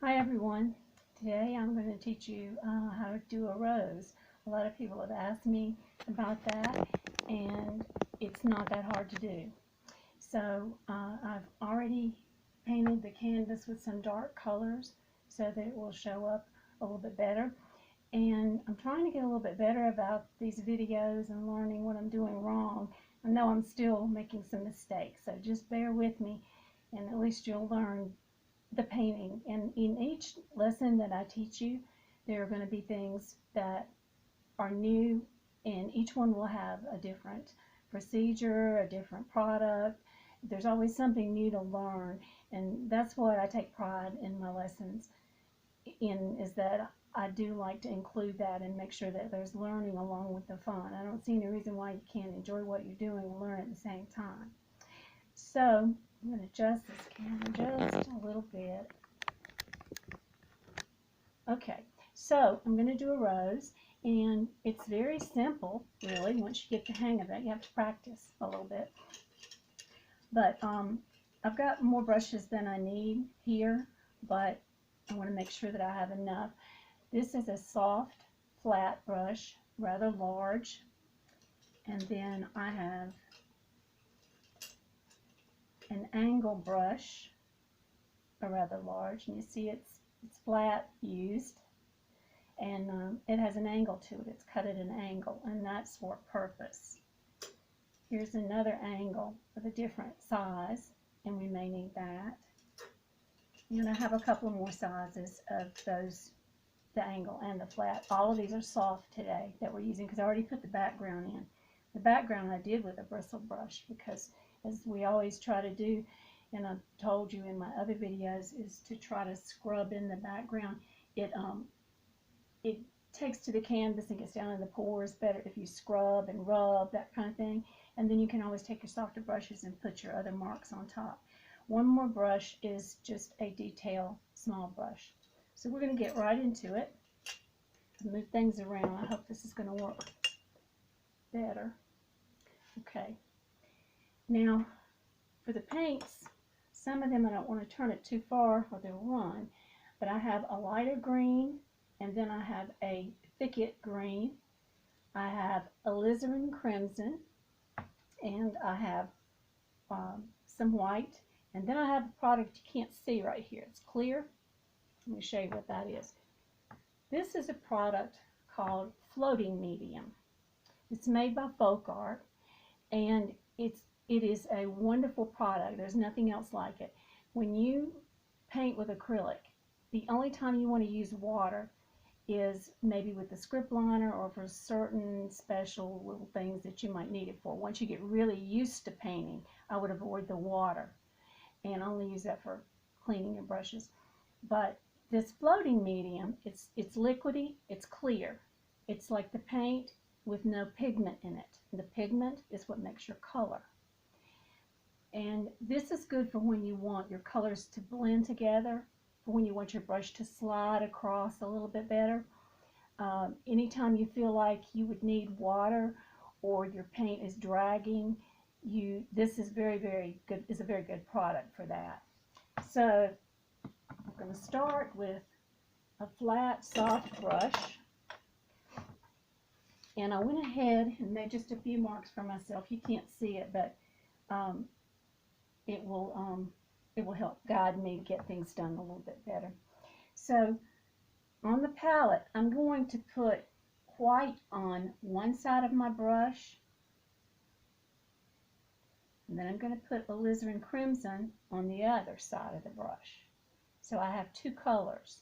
Hi everyone. Today I'm going to teach you how to do a rose. A lot of people have asked me about that, and it's not that hard to do. So I've already painted the canvas with some dark colors so that it will show up a little bit better. And I'm trying to get a little bit better about these videos and learning what I'm doing wrong. I know I'm still making some mistakes, so just bear with me and at least you'll learn the painting. And in each lesson that I teach you, there are going to be things that are new, and each one will have a different procedure, a different product. There's always something new to learn, and that's what I take pride in my lessons in, is that I do like to include that and make sure that there's learning along with the fun. I don't see any reason why you can't enjoy what you're doing and learn at the same time. So I'm going to adjust this camera just a little bit. Okay, so I'm going to do a rose, and it's very simple, really. Once you get the hang of it, you have to practice a little bit. But I've got more brushes than I need here, but I want to make sure that I have enough. This is a soft, flat brush, rather large, and then I have an angle brush, a rather large, and you see it's flat used. And it has an angle to it. It's cut at an angle, and that's for a purpose. Here's another angle of a different size, and we may need that. I'm going to have a couple more sizes of those, the angle and the flat. All of these are soft today that we're using because I already put the background in. The background I did with a bristle brush because, as we always try to do, and I've told you in my other videos, is to try to scrub in the background. It takes to the canvas and gets down in the pores better if you scrub and rub, that kind of thing. And then you can always take your softer brushes and put your other marks on top. One more brush is just a detail small brush. So we're going to get right into it. Move things around. I hope this is going to work better. Okay. Now, for the paints, some of them I don't want to turn it too far or they'll run. But I have a lighter green, and then I have a thicket green, I have alizarin crimson, and I have some white, and then I have a product you can't see right here. It's clear. Let me show you what that is. This is a product called Floating Medium. It's made by Folk Art, and it is a wonderful product. There's nothing else like it. When you paint with acrylic, the only time you want to use water is maybe with the script liner or for certain special little things that you might need it for. Once you get really used to painting, I would avoid the water and only use that for cleaning your brushes. But this floating medium, it's liquidy, it's clear. It's like the paint with no pigment in it. The pigment is what makes your color. And this is good for when you want your colors to blend together, for when you want your brush to slide across a little bit better. Anytime you feel like you would need water or your paint is dragging, this is very good. Is a very good product for that. So I'm going to start with a flat, soft brush, and I went ahead and made just a few marks for myself. You can't see it, but it will help guide me to get things done a little bit better. So on the palette, I'm going to put white on one side of my brush, and then I'm going to put alizarin crimson on the other side of the brush. So I have two colors.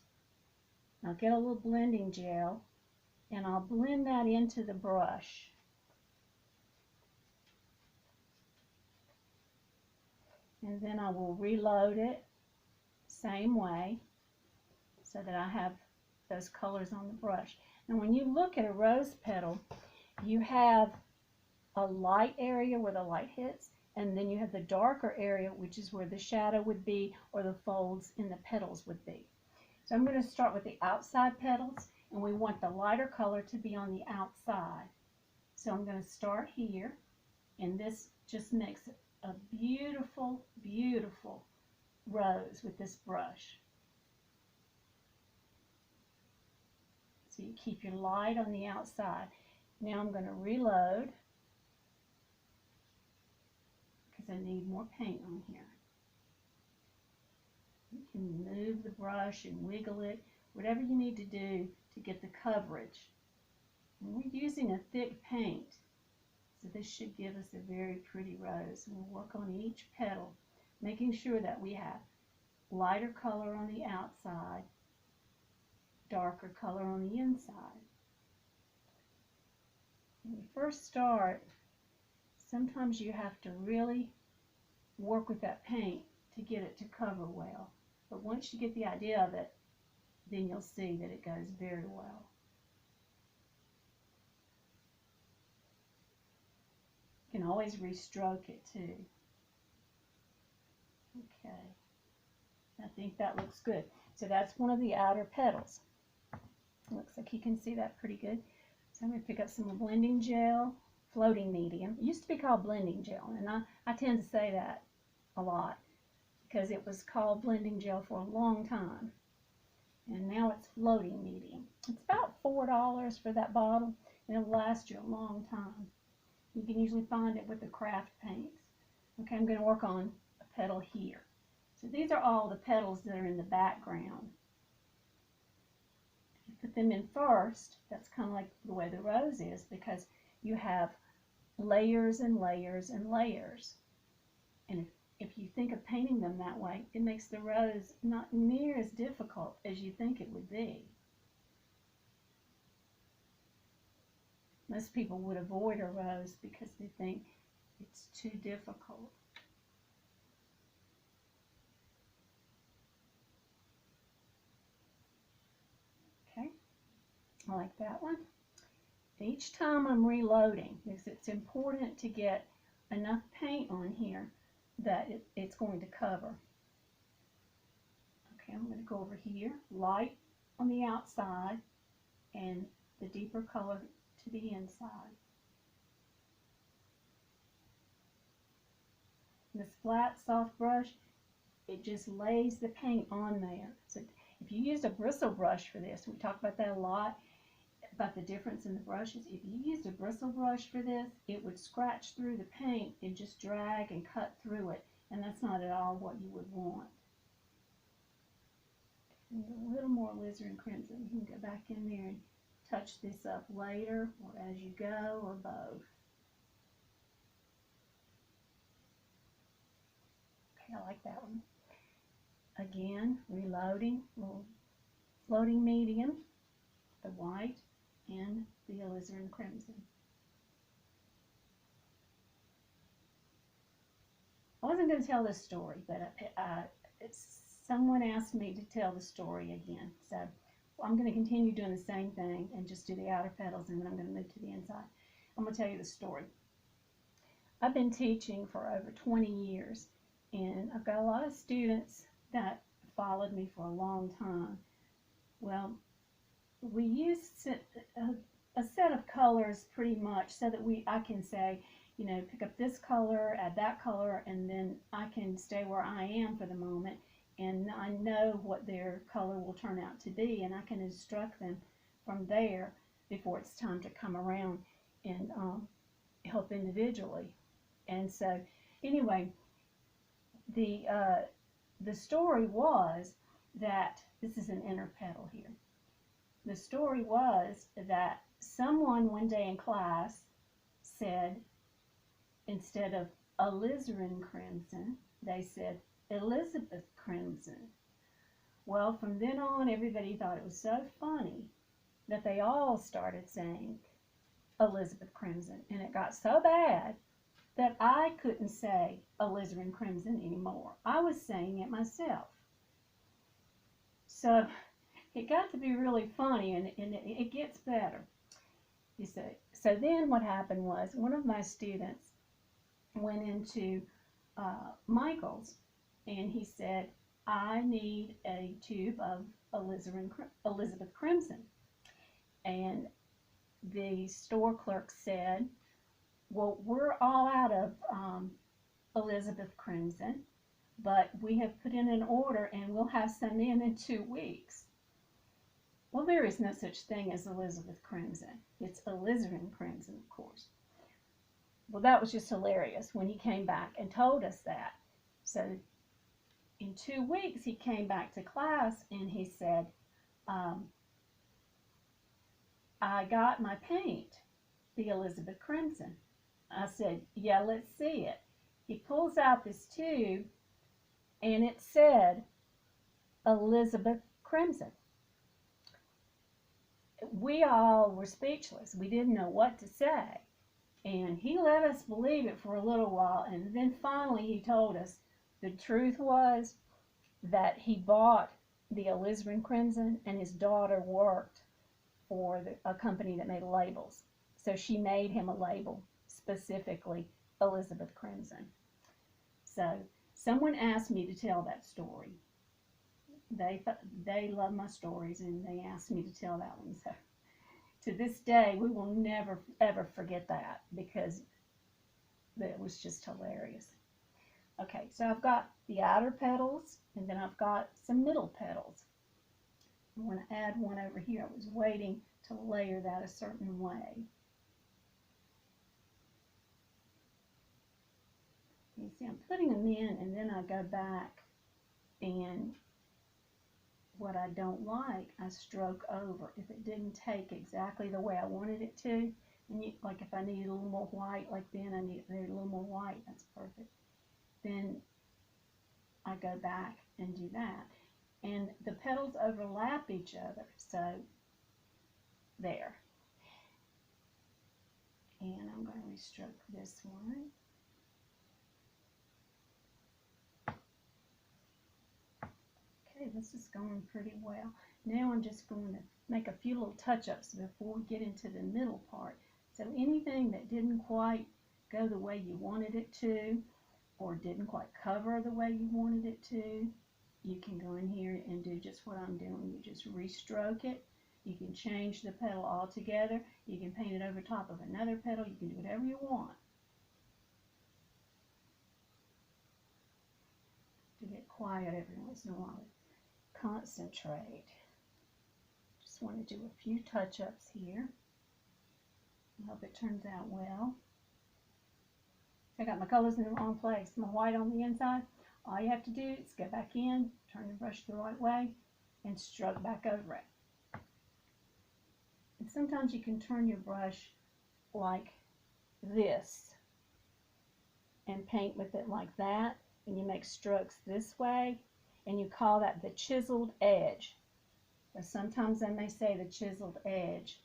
I'll get a little blending gel, and I'll blend that into the brush. And then I will reload it same way so that I have those colors on the brush. And when you look at a rose petal, you have a light area where the light hits, and then you have the darker area, which is where the shadow would be or the folds in the petals would be. So I'm going to start with the outside petals, and we want the lighter color to be on the outside. So I'm going to start here, and this just makes a beautiful, beautiful rose with this brush. So you keep your light on the outside. Now I'm going to reload because I need more paint on here. You can move the brush and wiggle it, whatever you need to do to get the coverage. And we're using a thick paint, so this should give us a very pretty rose. And we'll work on each petal, making sure that we have lighter color on the outside, darker color on the inside. When you first start, sometimes you have to really work with that paint to get it to cover well. But once you get the idea of it, then you'll see that it goes very well. You can always restroke it too. Okay, I think that looks good. So that's one of the outer petals. Looks like you can see that pretty good. So I'm going to pick up some blending gel, floating medium. It used to be called blending gel, and I tend to say that a lot because it was called blending gel for a long time. And now it's floating medium. It's about $4 for that bottle, and it'll last you a long time. You can usually find it with the craft paints. Okay, I'm going to work on a petal here. So these are all the petals that are in the background. If you put them in first, that's kind of like the way the rose is, because you have layers and layers and layers. And if you think of painting them that way, it makes the rose not near as difficult as you think it would be. Most people would avoid a rose because they think it's too difficult. Okay, I like that one. Each time I'm reloading, because it's important to get enough paint on here that it's going to cover. Okay, I'm going to go over here, light on the outside and the deeper color to the inside. This flat, soft brush, it just lays the paint on there. So if you used a bristle brush for this, we talk about that a lot, about the difference in the brushes. If you used a bristle brush for this, it would scratch through the paint and just drag and cut through it, and that's not at all what you would want. And a little more alizarin crimson. You can go back in there and touch this up later or as you go or both. Okay, I like that one. Again, reloading, little floating medium, the white and the alizarin crimson. I wasn't going to tell this story, but someone asked me to tell the story again. So I'm going to continue doing the same thing and just do the outer petals, and then I'm going to move to the inside. I'm going to tell you the story. I've been teaching for over 20 years, and I've got a lot of students that followed me for a long time. Well, we use a set of colors pretty much so that I can say, you know, pick up this color, add that color, and then I can stay where I am for the moment, and I know what their color will turn out to be, and I can instruct them from there before it's time to come around and help individually. And so anyway, the story was that, this is an inner petal here. The story was that someone one day in class said, instead of alizarin crimson, they said Elizabeth crimson. Well, from then on, everybody thought it was so funny that they all started saying Elizabeth crimson, and it got so bad that I couldn't say alizarin crimson anymore. I was saying it myself. So it got to be really funny, and it gets better, you see. So then what happened was, one of my students went into Michael's, and he said, I need a tube of Elizabeth crimson. And the store clerk said, well, we're all out of Elizabeth crimson, but we have put in an order and we'll have some in 2 weeks. Well, there is no such thing as Elizabeth Crimson. It's alizarin crimson, of course. Well, that was just hilarious when he came back and told us that. So in 2 weeks, he came back to class and he said, um, I got my paint, the Elizabeth Crimson. I said, yeah, let's see it. He pulls out this tube and it said Elizabeth Crimson. We all were speechless. We didn't know what to say. And he let us believe it for a little while, and then finally he told us the truth was that he bought the alizarin crimson and his daughter worked for a company that made labels. So she made him a label, specifically Elizabeth Crimson. So someone asked me to tell that story. They love my stories and they asked me to tell that one. So to this day, we will never ever forget that because it was just hilarious. Okay, so I've got the outer petals and then I've got some middle petals. I want to add one over here. I was waiting to layer that a certain way. You see, I'm putting them in and then I go back and what I don't like, I stroke over. If it didn't take exactly the way I wanted it to, and like if I needed a little more white, like then I need a little more white, that's perfect. Then I go back and do that. And the petals overlap each other, so there. And I'm going to restroke this one. Okay, this is going pretty well. Now I'm just going to make a few little touch-ups before we get into the middle part. So anything that didn't quite go the way you wanted it to, or didn't quite cover the way you wanted it to, you can go in here and do just what I'm doing. You just restroke it. You can change the petal altogether. You can paint it over top of another petal. You can do whatever you want to get quiet every once in a while. Concentrate. Just want to do a few touch-ups here. I hope it turns out well. I got my colors in the wrong place. My white on the inside. All you have to do is go back in, turn the brush the right way, and stroke back over it. And sometimes you can turn your brush like this and paint with it like that, and you make strokes this way, and you call that the chiseled edge. Or sometimes they may say the chiseled edge.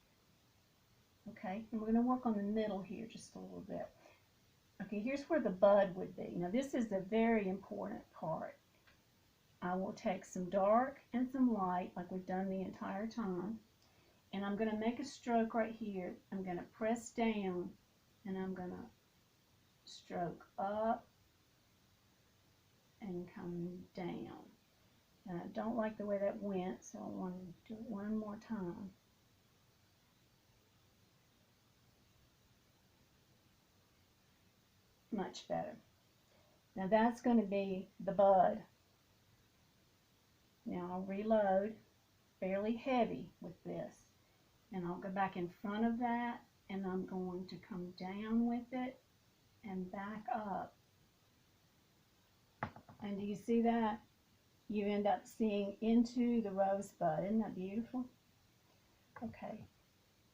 Okay, and we're going to work on the middle here just a little bit. Okay, here's where the bud would be. Now this is the very important part. I will take some dark and some light like we've done the entire time, and I'm going to make a stroke right here. I'm going to press down and I'm going to stroke up and come down. And I don't like the way that went, so I want to do it one more time. Much better. Now that's going to be the bud. Now I'll reload fairly heavy with this, and I'll go back in front of that, and I'm going to come down with it and back up. And do you see that? You end up seeing into the rosebud. Isn't that beautiful? Okay,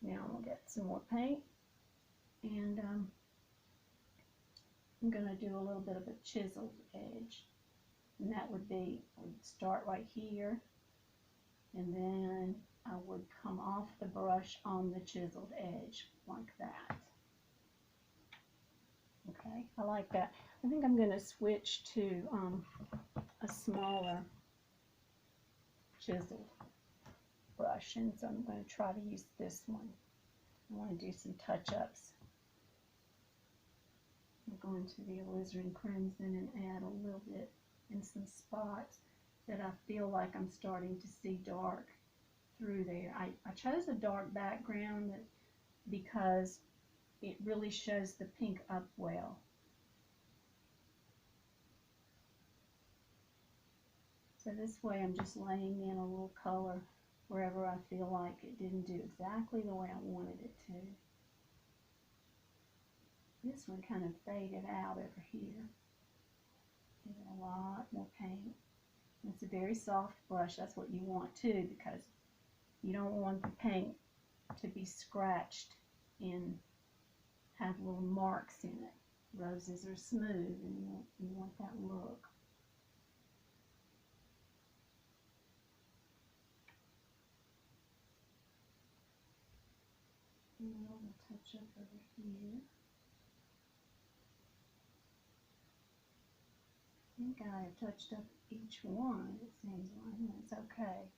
now I'm going to get some more paint, and I'm going to do a little bit of a chiseled edge. And that would be, I would start right here, and then I would come off the brush on the chiseled edge like that. Okay, I like that. I think I'm going to switch to a smaller chiseled brush, and so I'm going to try to use this one. I want to do some touch-ups. I'm going to the alizarin crimson and add a little bit in some spots that I feel like I'm starting to see dark through there. I chose a dark background because it really shows the pink up well. So this way I'm just laying in a little color wherever I feel like it didn't do exactly the way I wanted it to. This one kind of faded out over here. Give it a lot more paint. It's a very soft brush. That's what you want too, because you don't want the paint to be scratched and have little marks in it. Roses are smooth, and you want that look. And a little touch up over here. I think I have touched up each one, it seems like. That's okay.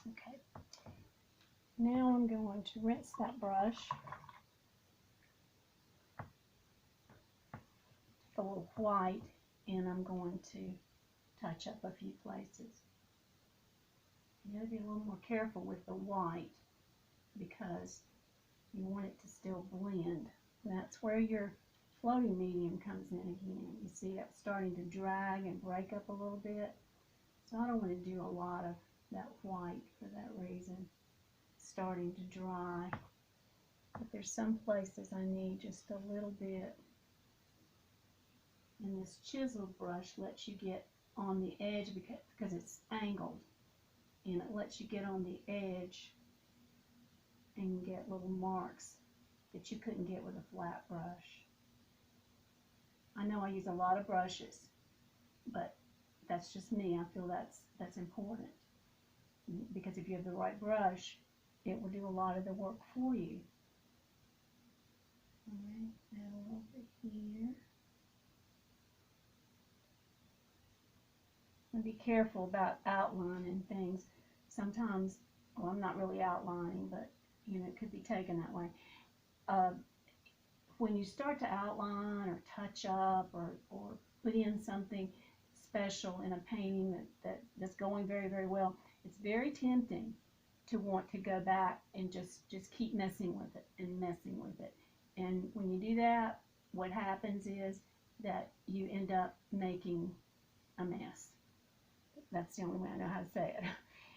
Okay. Now I'm going to rinse that brush. A little white, and I'm going to touch up a few places. You got to be a little more careful with the white because you want it to still blend. That's where your floating medium comes in again. You see that's starting to drag and break up a little bit. So I don't want to do a lot of that white for that reason. It's starting to dry. But there's some places I need just a little bit. And this chisel brush lets you get on the edge because it's angled. And it lets you get on the edge and get little marks that you couldn't get with a flat brush. I know I use a lot of brushes, but that's just me. I feel that's important. Because if you have the right brush, it will do a lot of the work for you. Alright, add a little bit here. And be careful about outlining things. Sometimes, well, I'm not really outlining, but you know, it could be taken that way. When you start to outline or touch up or put in something special in a painting that's going very, very well, it's very tempting to want to go back and just keep messing with it and messing with it. And when you do that, what happens is that you end up making a mess. That's the only way I know how to say it.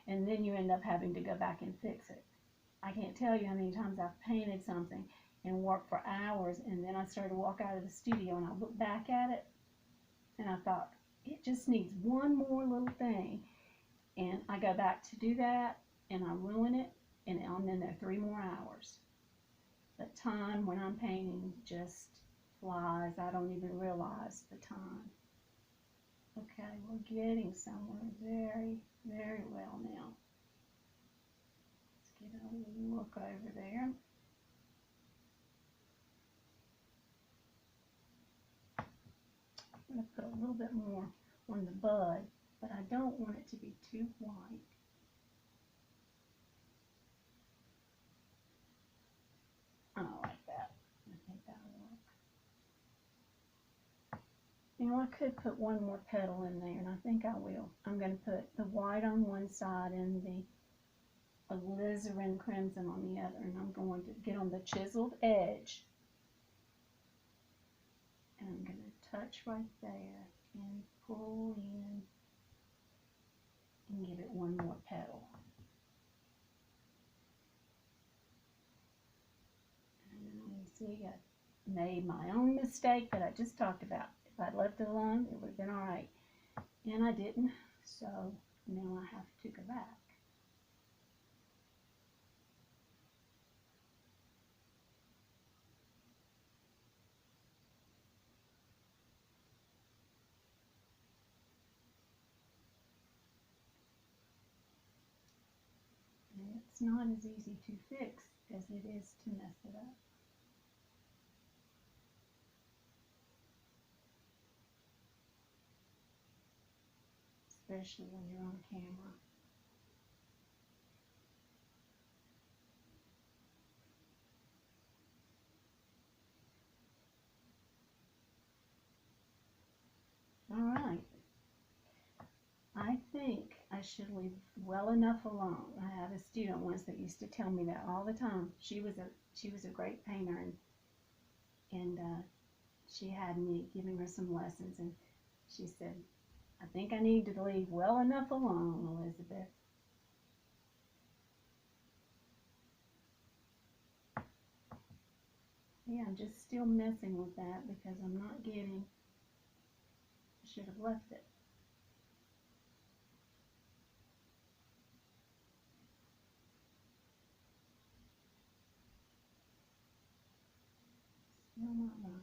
And then you end up having to go back and fix it. I can't tell you how many times I've painted something and worked for hours, and then I started to walk out of the studio and I looked back at it and I thought, it just needs one more little thing. And I go back to do that and I ruin it, and I'm in there 3 more hours. But time when I'm painting just flies. I don't even realize the time. Okay, we're getting somewhere very, very well now. Let's get a look over there. I'm going to put a little bit more on the bud, but I don't want it to be too white. I like that. I think that'll work. You know, I could put one more petal in there, and I think I will. I'm going to put the white on one side and the alizarin crimson on the other, and I'm going to get on the chiseled edge, and I'm going to touch right there and pull in and give it one more petal. And you see, I made my own mistake that I just talked about. If I'd left it alone, it would have been all right. And I didn't, so now I have to go back. And it's not as easy to fix as it is to mess it up. Especially when you're on camera. All right. I think I should leave well enough alone. I have a student once that used to tell me that all the time. She was a great painter, and she had me giving her some lessons, and she said, "I think I need to leave well enough alone, Elizabeth." Yeah, I'm just still messing with that because I'm not getting. I should have left it. Still not right.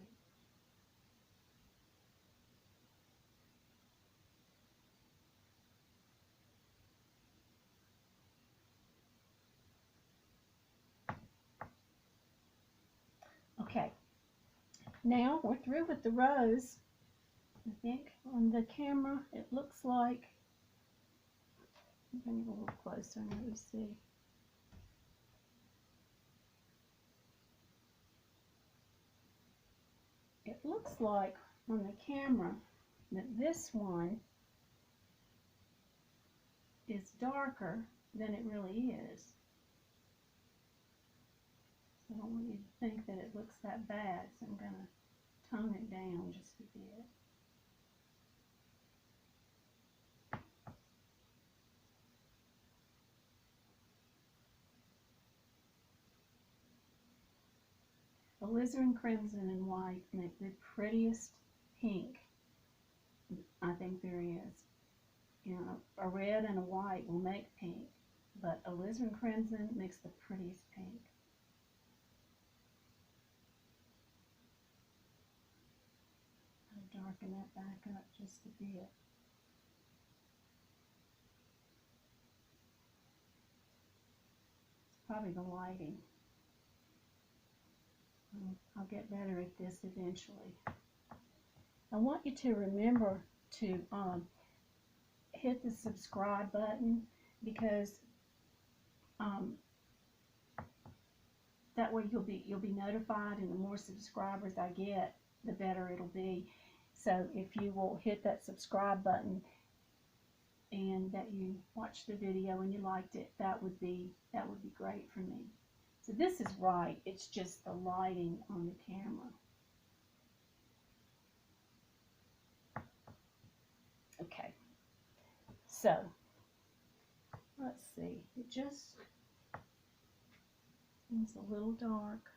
Okay, now we're through with the rose. I think on the camera it looks like, bring it a little closer and let you see. It looks like on the camera that this one is darker than it really is. So I don't want you to think that it looks that bad, so I'm going to tone it down just a bit. Alizarin crimson and white make the prettiest pink I think there is. You know, a red and a white will make pink, but alizarin crimson makes the prettiest pink. I'll darken that back up just a bit. It's probably the lighting. I'll get better at this eventually. I want you to remember to hit the subscribe button, because that way you'll be notified, and the more subscribers I get, the better it'll be. So if you will hit that subscribe button and that you watched the video and you liked it, that would be great for me. So this is right, it's just the lighting on the camera. Okay, so let's see, it just seems a little dark.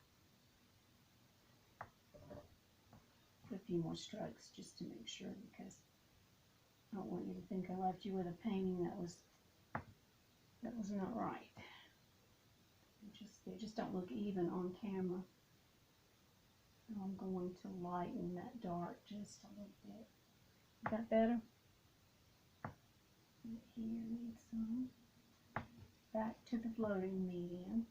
Put a few more strokes just to make sure, because I don't want you to think I left you with a painting that was not right. They just don't look even on camera. So I'm going to lighten that dark just a little bit. Is that better? Here needs some. Back to the floating medium.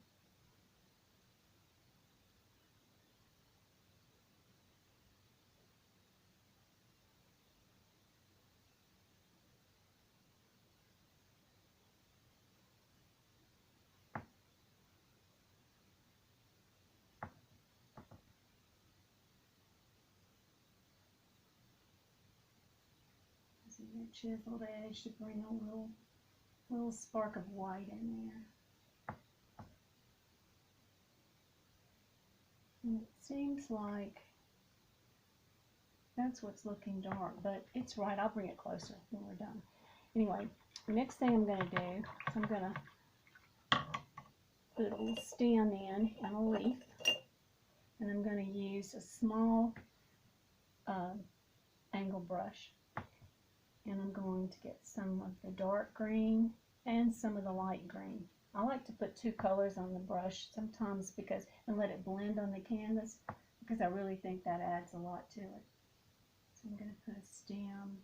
Using your chiseled edge to bring a little spark of white in there. And it seems like that's what's looking dark, but it's right. I'll bring it closer when we're done. Anyway, the next thing I'm going to do is I'm going to put a little stem in and a leaf, and I'm going to use a small angle brush, and I'm going to get some of the dark green and some of the light green. I like to put two colors on the brush sometimes and let it blend on the canvas, because I really think that adds a lot to it. So I'm going to put a stem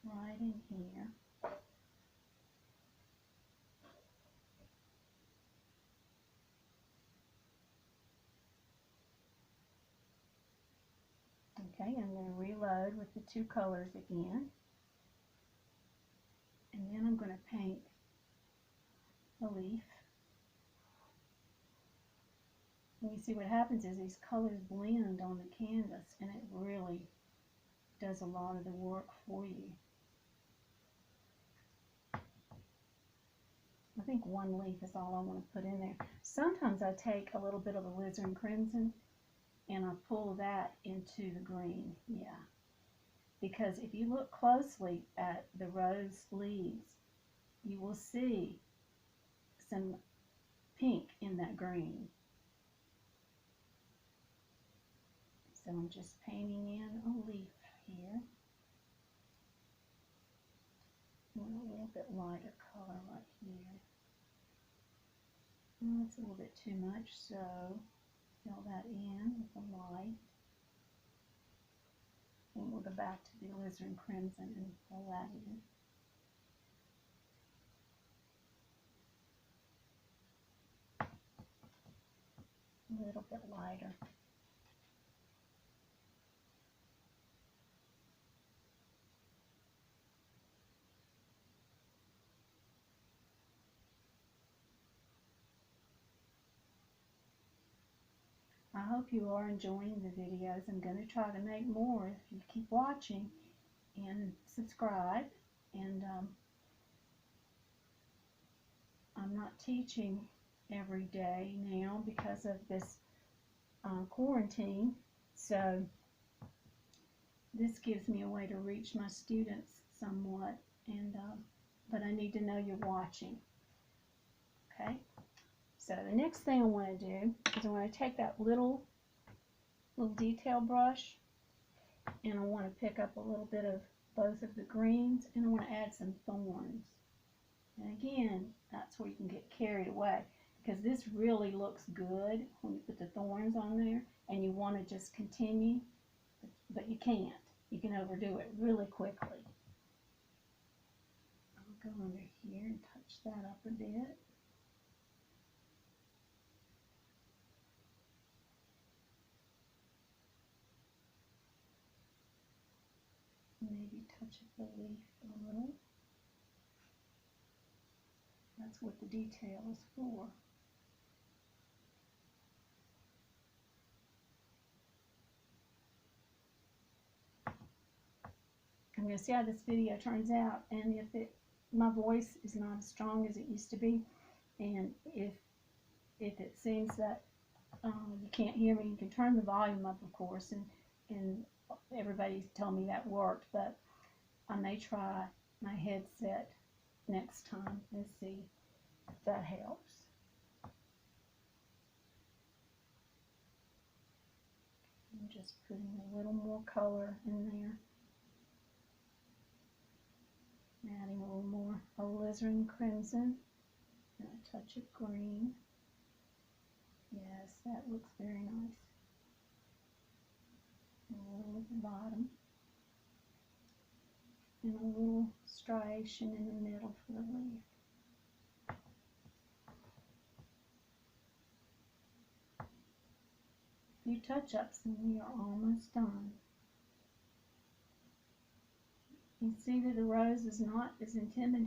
right in here. Okay, I'm going to reload with the two colors again. And then I'm going to paint a leaf. And you see what happens is these colors blend on the canvas, and it really does a lot of the work for you. think one leaf is all I want to put in there. Sometimes I take a little bit of the alizarin crimson and I pull that into the green, yeah. Because if you look closely at the rose leaves, you will see some pink in that green. So I'm just painting in a leaf here. And a little bit lighter color right here. Oh, it's a little bit too much, so fill that in with the light. And we'll go back to the alizarin crimson and fill that in. A little bit lighter. I hope you are enjoying the videos. I'm going to try to make more if you keep watching and subscribe. And I'm not teaching every day now because of this quarantine, so this gives me a way to reach my students somewhat, and but I need to know you're watching. Okay, so the next thing I want to do is I want to take that little detail brush, and I want to pick up a little bit of both of the greens, and I want to add some thorns. And again, that's where you can get carried away, because this really looks good when you put the thorns on there, and you want to just continue, but you can't. You can overdo it really quickly. I'll go under here and touch that up a bit. Maybe touch up the leaf a little. That's what the detail is for. I'm going to see how this video turns out, and if my voice is not as strong as it used to be, and if it seems that you can't hear me, you can turn the volume up, of course, and everybody's told me that worked, but I may try my headset next time and see if that helps. I'm just putting a little more color in there. Adding a little more alizarin crimson and a touch of green. Yes, that looks very nice. A little at the bottom. And a little striation in the middle for the leaf. A few touch-ups and we are almost done. You see that the rose is not as intimidating